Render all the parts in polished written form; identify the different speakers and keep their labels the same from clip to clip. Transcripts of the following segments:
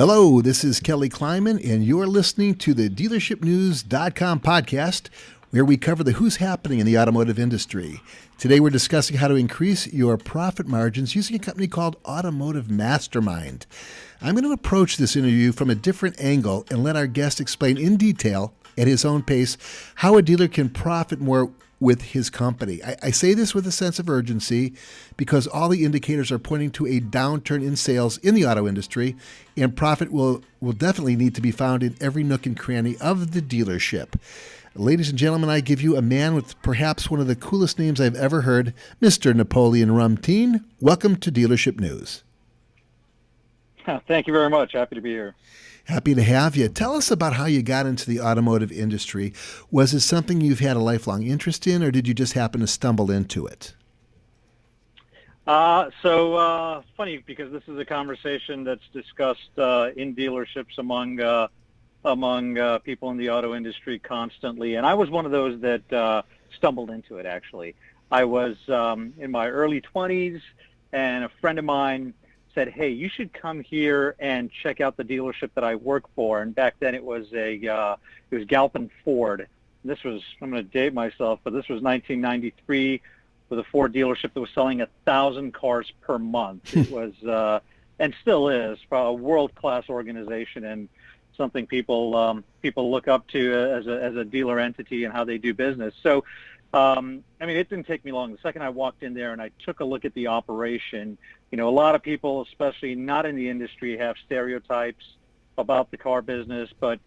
Speaker 1: Hello, this is Kelly Kleiman, and you're listening to the DealershipNews.com podcast, where we cover the who's happening in the automotive industry. Today, we're discussing how to increase your profit margins using a company called automotiveMastermind. I'm going to approach this interview from a different angle and let our guest explain in detail, at his own pace, how a dealer can profit more with his company. I say this with a sense of urgency because all the indicators are pointing to a downturn in sales in the auto industry, and profit will definitely need to be found in every nook and cranny of the dealership. Ladies and gentlemen, I give you a man with perhaps one of the coolest names I've ever heard, Mr. Napoleon Rumteen. Welcome to Dealership News.
Speaker 2: Thank you very much. Happy to be here.
Speaker 1: Happy to have you. Tell us about how you got into the automotive industry. Was it something you've had a lifelong interest in, or did you just happen to stumble into it?
Speaker 2: Funny, because this is a conversation that's discussed in dealerships among people in the auto industry constantly, and I was one of those that stumbled into it, actually. I was in my early 20s, and a friend of mine said, "Hey, you should come here and check out the dealership that I work for." And back then it was Galpin Ford. This was, I'm going to date myself, but this was 1993 with a Ford dealership that was selling 1,000 cars per month. It was, and still is, a world-class organization and something people look up to as a dealer entity and how they do business. So, it didn't take me long. The second I walked in there and I took a look at the operation, a lot of people, especially not in the industry, have stereotypes about the car business, but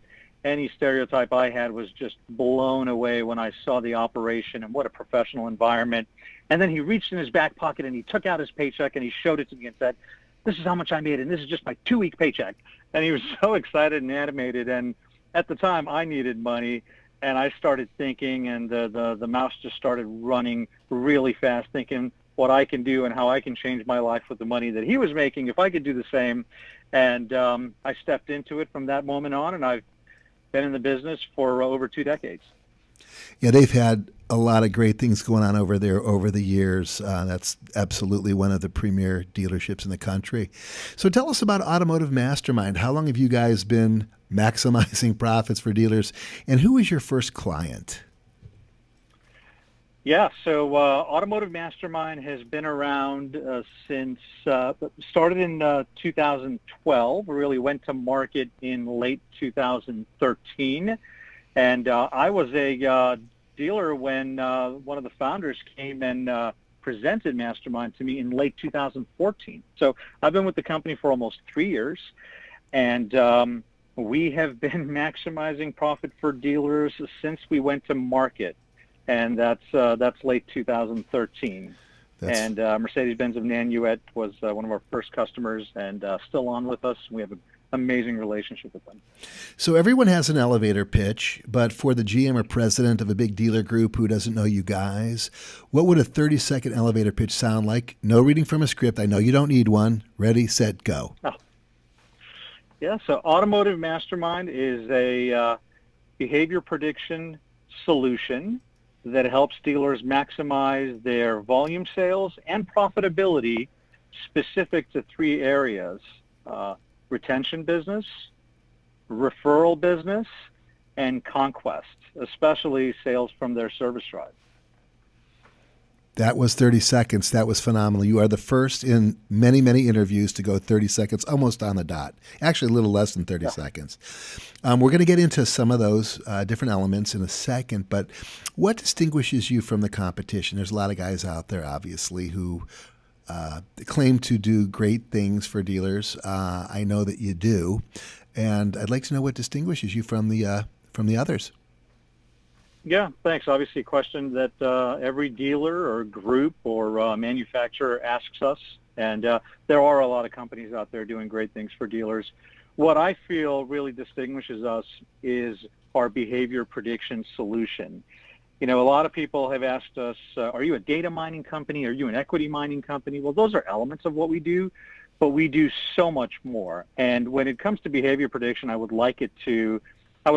Speaker 2: any stereotype I had was just blown away when I saw the operation and what a professional environment. And then he reached in his back pocket and he took out his paycheck and he showed it to me and said, "This is how much I made, and this is just my 2-week paycheck." And he was so excited and animated. And at the time, I needed money. And I started thinking, and the mouse just started running really fast, thinking what I can do and how I can change my life with the money that he was making if I could do the same. And I stepped into it from that moment on, and I've been in the business for over 2 decades.
Speaker 1: Yeah, they've had a lot of great things going on over there over the years. That's absolutely one of the premier dealerships in the country. So tell us about automotiveMastermind. How long have you guys been maximizing profits for dealers, and who was your first client?
Speaker 2: Yeah, so automotiveMastermind has been around since, started in 2012, really went to market in late 2013. And I was a dealer when one of the founders came and presented Mastermind to me in late 2014. So I've been with the company for almost 3 years, and we have been maximizing profit for dealers since we went to market, and that's late 2013. And Mercedes-Benz of Nanuet was one of our first customers, and still on with us. We have an amazing relationship with them.
Speaker 1: So everyone has an elevator pitch, but for the GM or president of a big dealer group who doesn't know you guys, what would a 30-second elevator pitch sound like? No reading from a script. I know you don't need one. Ready, set, go.
Speaker 2: Oh. Yeah, so automotiveMastermind is a behavior prediction solution that helps dealers maximize their volume sales and profitability specific to 3 areas: retention business, referral business, and conquest, especially sales from their service drive.
Speaker 1: That was 30 seconds. That was phenomenal. You are the first in many, many interviews to go 30 seconds, almost on the dot. Actually, a little less than 30 seconds. We're going to get into some of those different elements in a second, but what distinguishes you from the competition? There's a lot of guys out there, obviously, who claim to do great things for dealers. I know that you do, and I'd like to know what distinguishes you from the others.
Speaker 2: Yeah, thanks. Obviously, a question that every dealer or group or manufacturer asks us, and there are a lot of companies out there doing great things for dealers. What I feel really distinguishes us is our behavior prediction solution. A lot of people have asked us, are you a data mining company? Are you an equity mining company? Well, those are elements of what we do, but we do so much more. And when it comes to behavior prediction, I would liken it to a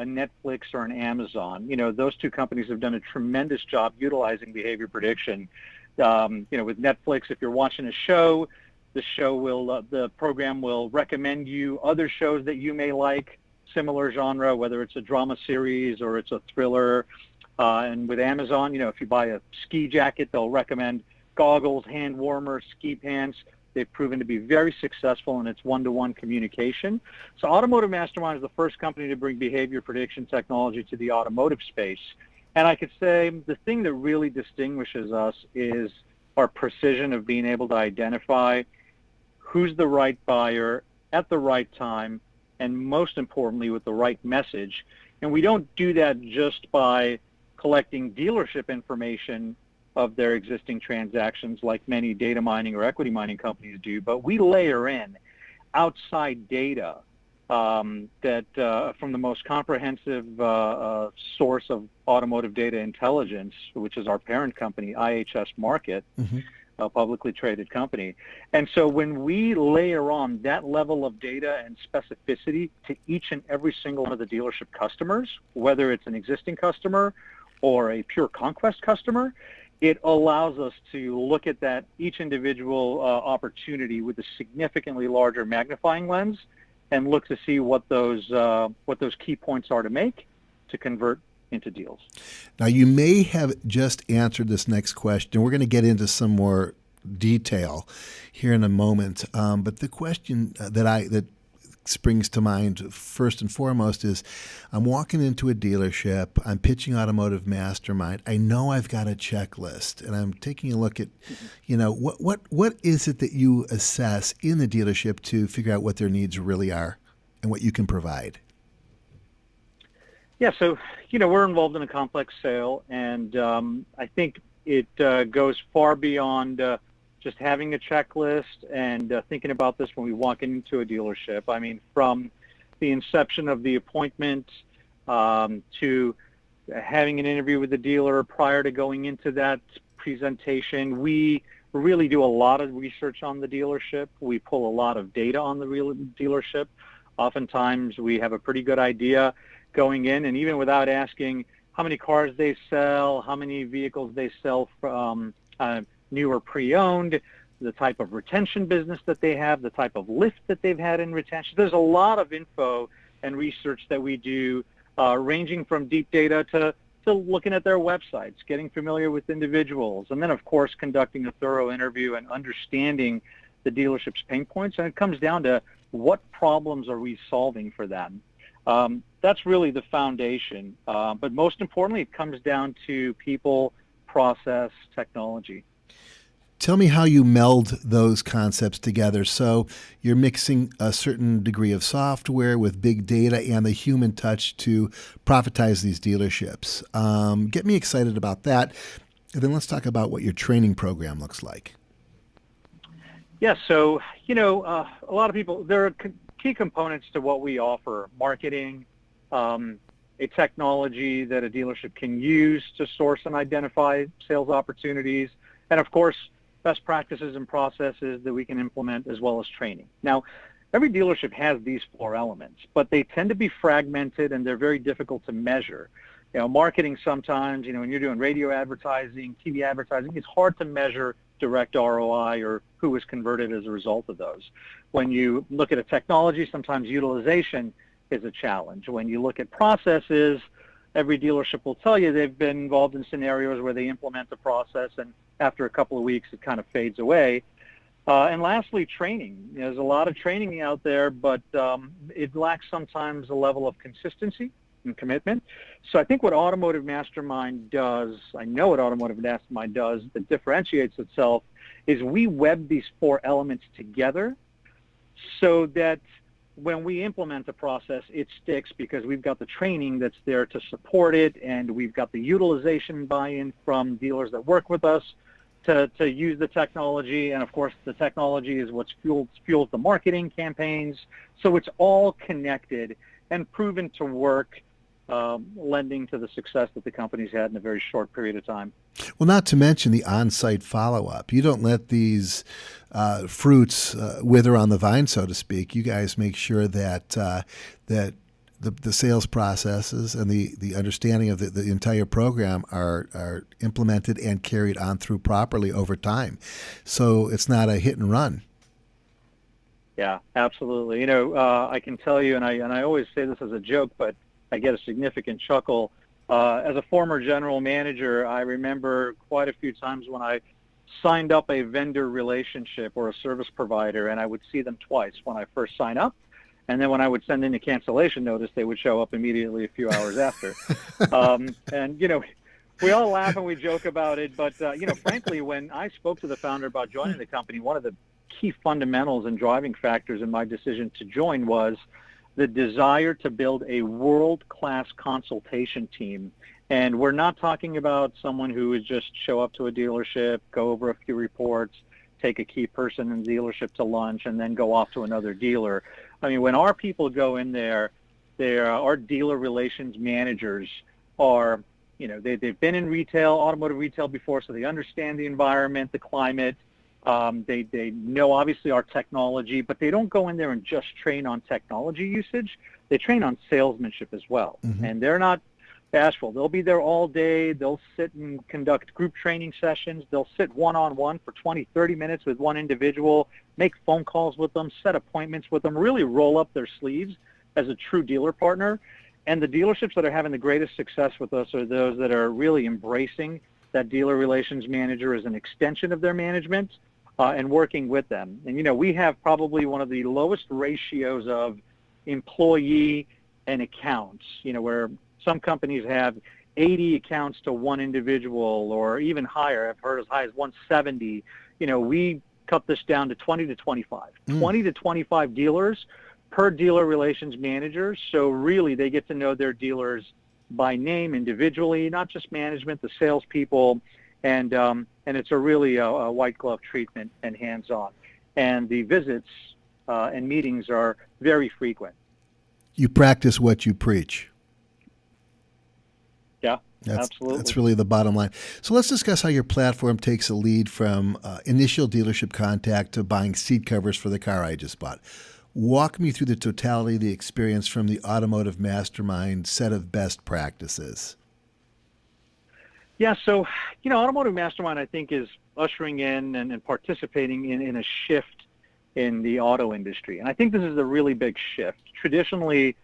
Speaker 2: Netflix or an Amazon. Those 2 companies have done a tremendous job utilizing behavior prediction. With Netflix, if you're watching a show, the program will recommend you other shows that you may like, similar genre, whether it's a drama series or it's a thriller. And with Amazon, if you buy a ski jacket, they'll recommend goggles, hand warmers, ski pants. They've proven to be very successful in its one-to-one communication. So Automotive Mastermind is the first company to bring behavior prediction technology to the automotive space. And I could say the thing that really distinguishes us is our precision of being able to identify who's the right buyer at the right time, and most importantly, with the right message. And we don't do that just by collecting dealership information of their existing transactions like many data mining or equity mining companies do, but we layer in outside data that from the most comprehensive source of automotive data intelligence, which is our parent company, IHS Markit, a publicly traded company. And so when we layer on that level of data and specificity to each and every single one of the dealership customers, whether it's an existing customer or a pure conquest customer, it allows us to look at that each individual opportunity with a significantly larger magnifying lens and look to see what those key points are to make to convert into deals.
Speaker 1: Now, you may have just answered this next question. We're going to get into some more detail here in a moment. But the question that springs to mind first and foremost is, I'm walking into a dealership, I'm pitching Automotive Mastermind, I know I've got a checklist, and I'm taking a look at, what is it that you assess in the dealership to figure out what their needs really are and what you can provide?
Speaker 2: Yeah, so, we're involved in a complex sale, and I think it goes far beyond just having a checklist and thinking about this when we walk into a dealership. I mean, from the inception of the appointment to having an interview with the dealer prior to going into that presentation, we really do a lot of research on the dealership. We pull a lot of data on the real dealership. Oftentimes, we have a pretty good idea going in, and even without asking how many cars they sell, how many vehicles they sell from new or pre-owned, the type of retention business that they have, the type of lift that they've had in retention. There's a lot of info and research that we do, ranging from deep data to looking at their websites, getting familiar with individuals, and then, of course, conducting a thorough interview and understanding the dealership's pain points. And it comes down to what problems are we solving for them. That's really the foundation. But most importantly, it comes down to people, process, technology.
Speaker 1: Tell me how you meld those concepts together. So you're mixing a certain degree of software with big data and the human touch to profitize these dealerships. Get me excited about that. And then let's talk about what your training program looks like.
Speaker 2: Yeah, so, a lot of people, there are key components to what we offer: marketing, a technology that a dealership can use to source and identify sales opportunities, and, of course, best practices and processes that we can implement, as well as training. Now, every dealership has these four elements, but they tend to be fragmented and they're very difficult to measure. Marketing sometimes, when you're doing radio advertising, TV advertising, it's hard to measure direct ROI or who was converted as a result of those. When you look at a technology, sometimes utilization is a challenge. When you look at processes, every dealership will tell you they've been involved in scenarios where they implement the process and after a couple of weeks it kind of fades away. And lastly, training. There's a lot of training out there, but it lacks sometimes a level of consistency and commitment. So I think what Automotive Mastermind does, I know what Automotive Mastermind does that differentiates itself, is we web these four elements together so that when we implement a process, it sticks because we've got the training that's there to support it, and we've got the utilization buy-in from dealers that work with us to use the technology. And, of course, the technology is what fuels the marketing campaigns. So it's all connected and proven to work, lending to the success that the company's had in a very short period of time.
Speaker 1: Well, not to mention the on-site follow-up. You don't let these fruits wither on the vine, so to speak. You guys make sure that the sales processes and the understanding of the entire program are implemented and carried on through properly over time. So it's not a hit and run.
Speaker 2: Yeah, absolutely. I can tell you, and I always say this as a joke, but I get a significant chuckle. As a former general manager, I remember quite a few times when I signed up a vendor relationship or a service provider, and I would see them twice: when I first sign up, and then when I would send in a cancellation notice, they would show up immediately a few hours after. And we all laugh and we joke about it, but frankly, when I spoke to the founder about joining the company, one of the key fundamentals and driving factors in my decision to join was the desire to build a world-class consultation team. And we're not talking about someone who would just show up to a dealership, go over a few reports, take a key person in the dealership to lunch, and then go off to another dealer. I mean, when our people go in there, our dealer relations managers are, they've been in retail, automotive retail before, so they understand the environment, the climate. They know obviously our technology, but they don't go in there and just train on technology usage. They train on salesmanship as well. Mm-hmm. And they're not bashful. They'll be there all day. They'll sit and conduct group training sessions. They'll sit one-on-one for 20, 30 minutes with one individual, make phone calls with them, set appointments with them, really roll up their sleeves as a true dealer partner. And the dealerships that are having the greatest success with us are those that are really embracing that dealer relations manager as an extension of their management and working with them. And, we have probably one of the lowest ratios of employee and accounts, where some companies have 80 accounts to one individual or even higher. I've heard as high as 170. We cut this down to 20 to 25. 20 to 25 dealers per dealer relations manager. So really they get to know their dealers by name individually, not just management, the salespeople, and it's a really a white glove treatment and hands-on. And the visits and meetings are very frequent.
Speaker 1: You practice what you preach.
Speaker 2: Yeah, absolutely.
Speaker 1: That's really the bottom line. So let's discuss how your platform takes a lead from initial dealership contact to buying seat covers for the car I just bought. Walk me through the totality of the experience from the Automotive Mastermind set of best practices.
Speaker 2: Yeah, so, Automotive Mastermind, I think, is ushering in and participating in a shift in the auto industry. And I think this is a really big shift. Traditionally,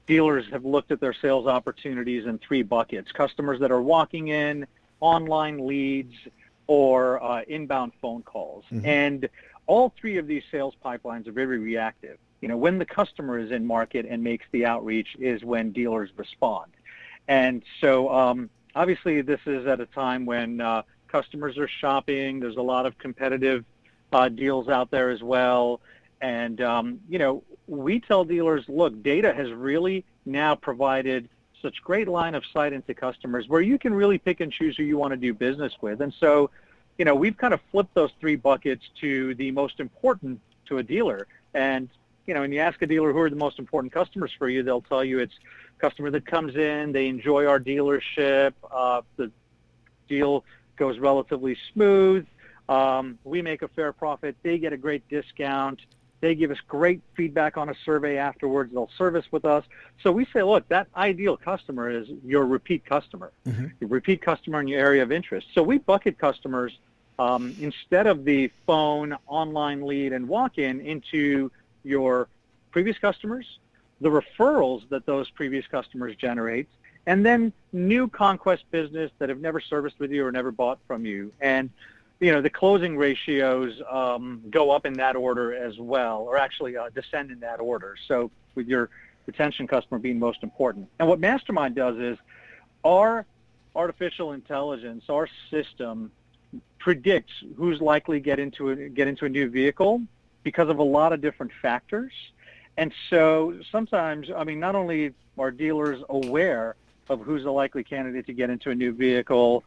Speaker 2: dealers have looked at their sales opportunities in three buckets: customers that are walking in, online leads, or inbound phone calls. Mm-hmm. And all three of these sales pipelines are very reactive. When the customer is in market and makes the outreach is when dealers respond. And so obviously this is at a time when customers are shopping. There's a lot of competitive deals out there as well. And, we tell dealers, look, data has really now provided such great line of sight into customers where you can really pick and choose who you want to do business with. And so, we've kind of flipped those three buckets to the most important to a dealer. And, when you ask a dealer who are the most important customers for you, they'll tell you it's customer that comes in, they enjoy our dealership, the deal goes relatively smooth, we make a fair profit, they get a great discount, they give us great feedback on a survey afterwards, they'll service with us. So we say, look, that ideal customer is your repeat customer, mm-hmm. your repeat customer in your area of interest. So we bucket customers instead of the phone, online lead, and walk-in into your previous customers, the referrals that those previous customers generate, and then new conquest business that have never serviced with you or never bought from you. And the closing ratios go up in that order as well, or actually descend in that order. So with your retention customer being most important. And what Mastermind does is our artificial intelligence, our system predicts who's likely get into a new vehicle because of a lot of different factors. And so sometimes, not only are dealers aware of who's a likely candidate to get into a new vehicle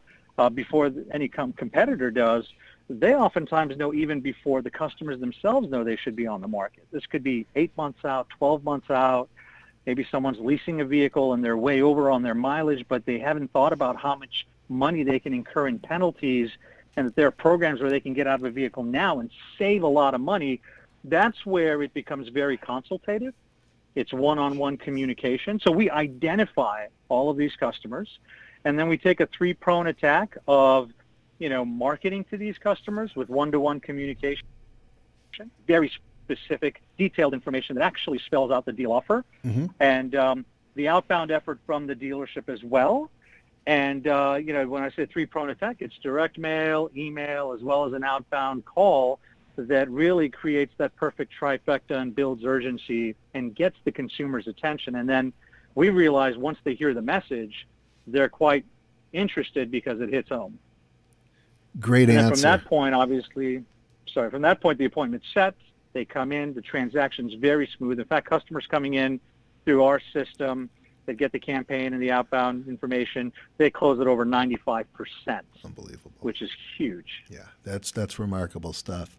Speaker 2: before any competitor does, they oftentimes know even before the customers themselves know they should be on the market. This could be 8 months out, 12 months out. Maybe someone's leasing a vehicle and they're way over on their mileage, but they haven't thought about how much money they can incur in penalties, and that there are programs where they can get out of a vehicle now and save a lot of money. That's where it becomes very consultative. It's one-on-one communication. So we identify all of these customers, and then we take a three-pronged attack of, marketing to these customers with one-to-one communication, very specific, detailed information that actually spells out the deal offer, and the outbound effort from the dealership as well. And, when I say 3-pronged attack, it's direct mail, email, as well as an outbound call that really creates that perfect trifecta and builds urgency and gets the consumer's attention. And then we realize once they hear the message, they're quite interested because it hits home.
Speaker 1: Great
Speaker 2: and
Speaker 1: answer.
Speaker 2: From that point, the appointment's set. They come in. The transaction's very smooth. In fact, customers coming in through our system, they get the campaign and the outbound information, they close it over 95%.
Speaker 1: Unbelievable.
Speaker 2: Which is huge.
Speaker 1: Yeah, that's remarkable stuff.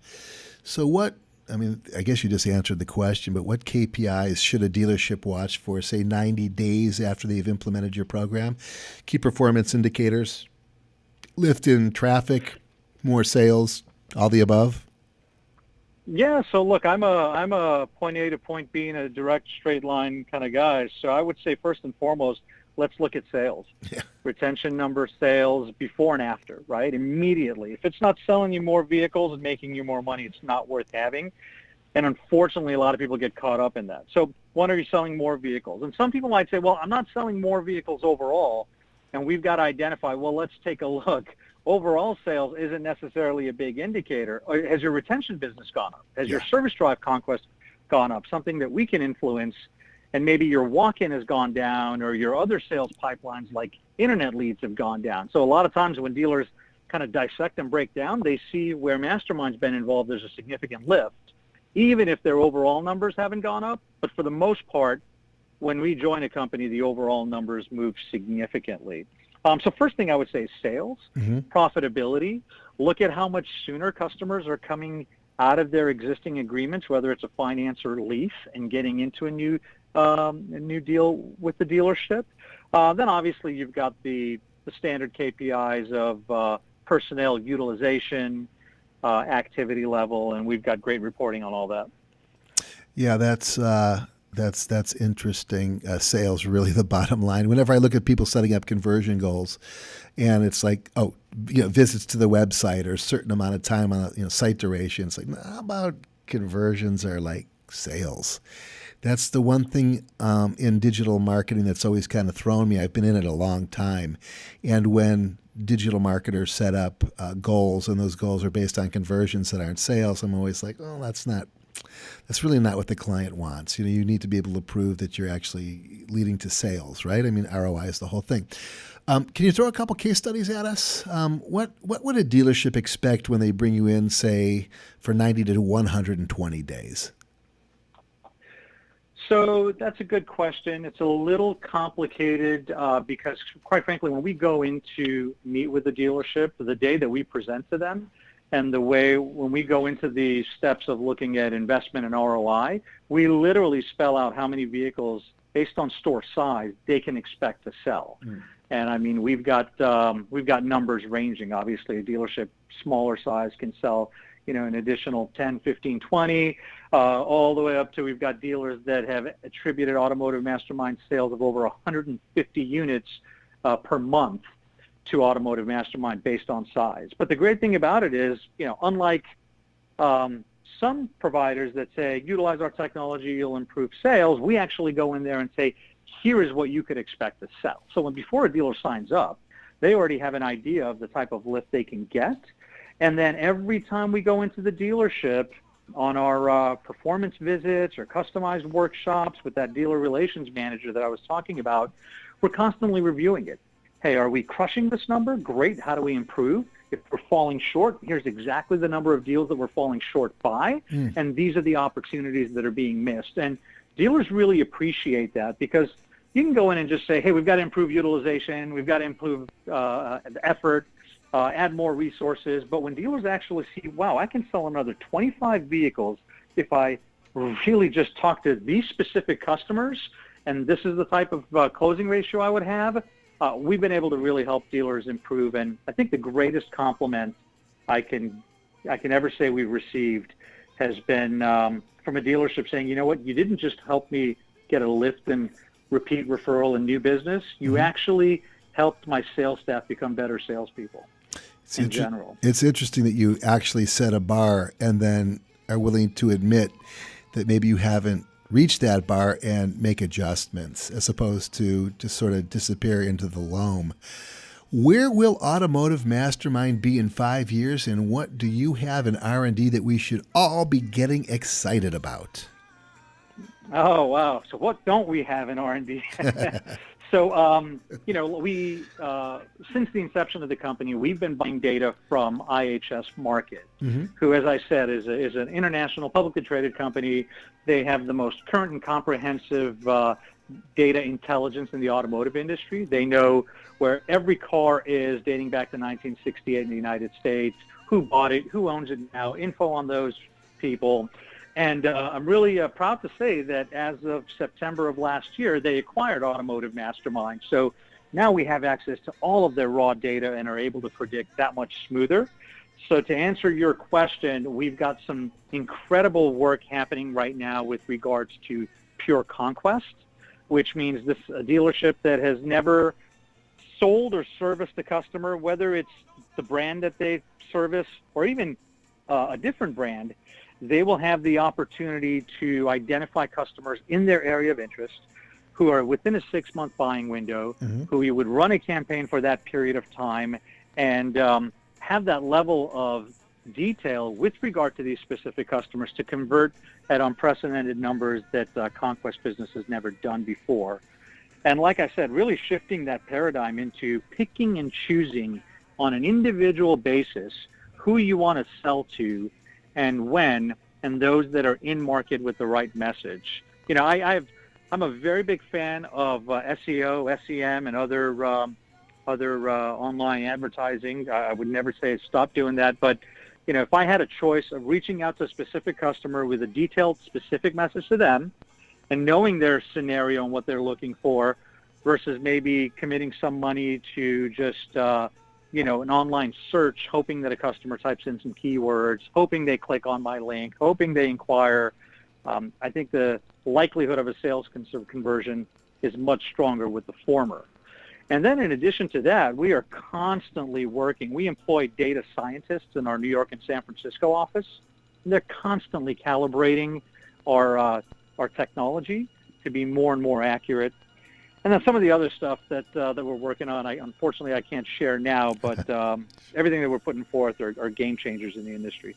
Speaker 1: So I guess you just answered the question, but what KPIs should a dealership watch for, say, 90 days after they've implemented your program? Key performance indicators, lift in traffic, more sales, all the above?
Speaker 2: Yeah, so look, I'm a point A to point B in a direct straight line kind of guy. So I would say first and foremost, let's look at sales.
Speaker 1: Yeah.
Speaker 2: Retention number, sales, before and after, right? Immediately. If it's not selling you more vehicles and making you more money, it's not worth having. And unfortunately, a lot of people get caught up in that. So when are you selling more vehicles? And some people might say, well, I'm not selling more vehicles overall. And we've got to identify, well, let's take a look. Overall sales isn't necessarily a big indicator. Or has your retention business gone up? Has your service drive conquest gone up? Something that we can influence, and maybe your walk-in has gone down, or your other sales pipelines like internet leads have gone down. So a lot of times when dealers kind of dissect and break down, they see where Mastermind's been involved, there's a significant lift, even if their overall numbers haven't gone up. But for the most part, when we join a company, the overall numbers move significantly. So first thing I would say is sales, profitability. Look at how much sooner customers are coming out of their existing agreements, whether it's a finance or lease, and getting into a new deal with the dealership. Then obviously you've got the standard KPIs of personnel utilization, activity level, and we've got great reporting on all that.
Speaker 1: Yeah, that's interesting. Sales really the bottom line. Whenever I look at people setting up conversion goals, and it's like, visits to the website or a certain amount of time on site duration, it's like, how about conversions are like sales? That's the one thing in digital marketing that's always kind of thrown me. I've been in it a long time, and when digital marketers set up goals, and those goals are based on conversions that aren't sales, I'm always like, oh, that's really not what the client wants. You need to be able to prove that you're actually leading to sales, right? I mean, ROI is the whole thing. Can you throw a couple case studies at us? What would a dealership expect when they bring you in, say, for 90 to 120 days?
Speaker 2: So that's a good question. It's a little complicated because, quite frankly, when we go in to meet with the dealership, the day that we present to them, and the way when we go into the steps of looking at investment and ROI, we literally spell out how many vehicles, based on store size, they can expect to sell. And I mean, we've got numbers ranging. Obviously, a dealership smaller size can sell, an additional 10, 15, 20, all the way up to we've got dealers that have attributed Automotive Mastermind sales of over 150 units per month to Automotive Mastermind based on size. But the great thing about it is, unlike some providers that say, utilize our technology, you'll improve sales, we actually go in there and say, here is what you could expect to sell. So before a dealer signs up, they already have an idea of the type of lift they can get. And then every time we go into the dealership on our performance visits or customized workshops with that dealer relations manager that I was talking about, we're constantly reviewing it. Hey, are we crushing this number? Great. How do we improve? If we're falling short, here's exactly the number of deals that we're falling short by, and these are the opportunities that are being missed. And dealers really appreciate that because you can go in and just say, hey, we've got to improve utilization, we've got to improve effort, add more resources. But when dealers actually see, wow, I can sell another 25 vehicles if I really just talk to these specific customers, and this is the type of closing ratio I would have, we've been able to really help dealers improve. And I think the greatest compliment I can ever say we've received has been from a dealership saying, you know what, you didn't just help me get a lift and repeat referral and new business. You actually helped my sales staff become better salespeople in general.
Speaker 1: It's interesting that you actually set a bar and then are willing to admit that maybe you haven't reached that bar and make adjustments as opposed to just sort of disappear into the loam. Where will Automotive Mastermind be in 5 years, and what do you have in R&D that we should all be getting excited about?
Speaker 2: Oh, wow. So what don't we have in R&D? So, we since the inception of the company, we've been buying data from IHS Markit, who, as I said, is an international publicly traded company. They have the most current and comprehensive data intelligence in the automotive industry. They know where every car is dating back to 1968 in the United States, who bought it, who owns it now, info on those people. And I'm really proud to say that as of September of last year, they acquired Automotive Mastermind. So now we have access to all of their raw data and are able to predict that much smoother. So to answer your question, we've got some incredible work happening right now with regards to pure conquest, which means this a dealership that has never sold or serviced a customer, whether it's the brand that they service or even a different brand. They will have the opportunity to identify customers in their area of interest who are within a 6-month buying window, who you would run a campaign for that period of time, and have that level of detail with regard to these specific customers to convert at unprecedented numbers that Conquest business has never done before. And like I said, really shifting that paradigm into picking and choosing on an individual basis who you want to sell to and when, and those that are in market with the right message. You know, I'm a very big fan of SEO, SEM, and other online advertising. I would never say stop doing that, but you know, if I had a choice of reaching out to a specific customer with a detailed, specific message to them, and knowing their scenario and what they're looking for, versus maybe committing some money to just an online search, hoping that a customer types in some keywords, hoping they click on my link, hoping they inquire. I think the likelihood of a sales conversion is much stronger with the former. And then in addition to that, we are constantly working. We employ data scientists in our New York and San Francisco office. And they're constantly calibrating our technology to be more and more accurate. And then some of the other stuff that we're working on, unfortunately I can't share now, but everything that we're putting forth are game changers in the industry.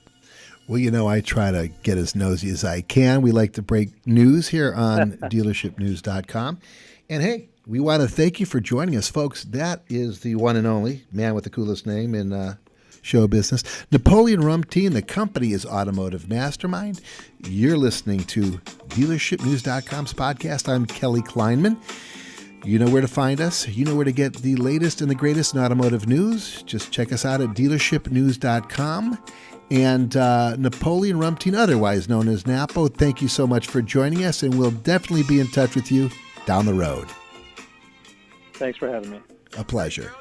Speaker 1: Well, you know, I try to get as nosy as I can. We like to break news here on dealershipnews.com. And hey, we want to thank you for joining us, folks. That is the one and only man with the coolest name in show business, Napoleon Rumteen. The company is Automotive Mastermind. You're listening to dealershipnews.com's podcast. I'm Kelly Kleinman. You know where to find us. You know where to get the latest and the greatest in automotive news. Just check us out at dealershipnews.com. And Napoleon Rumteen, otherwise known as Napo, thank you so much for joining us, and we'll definitely be in touch with you down the road.
Speaker 2: Thanks for having me.
Speaker 1: A pleasure.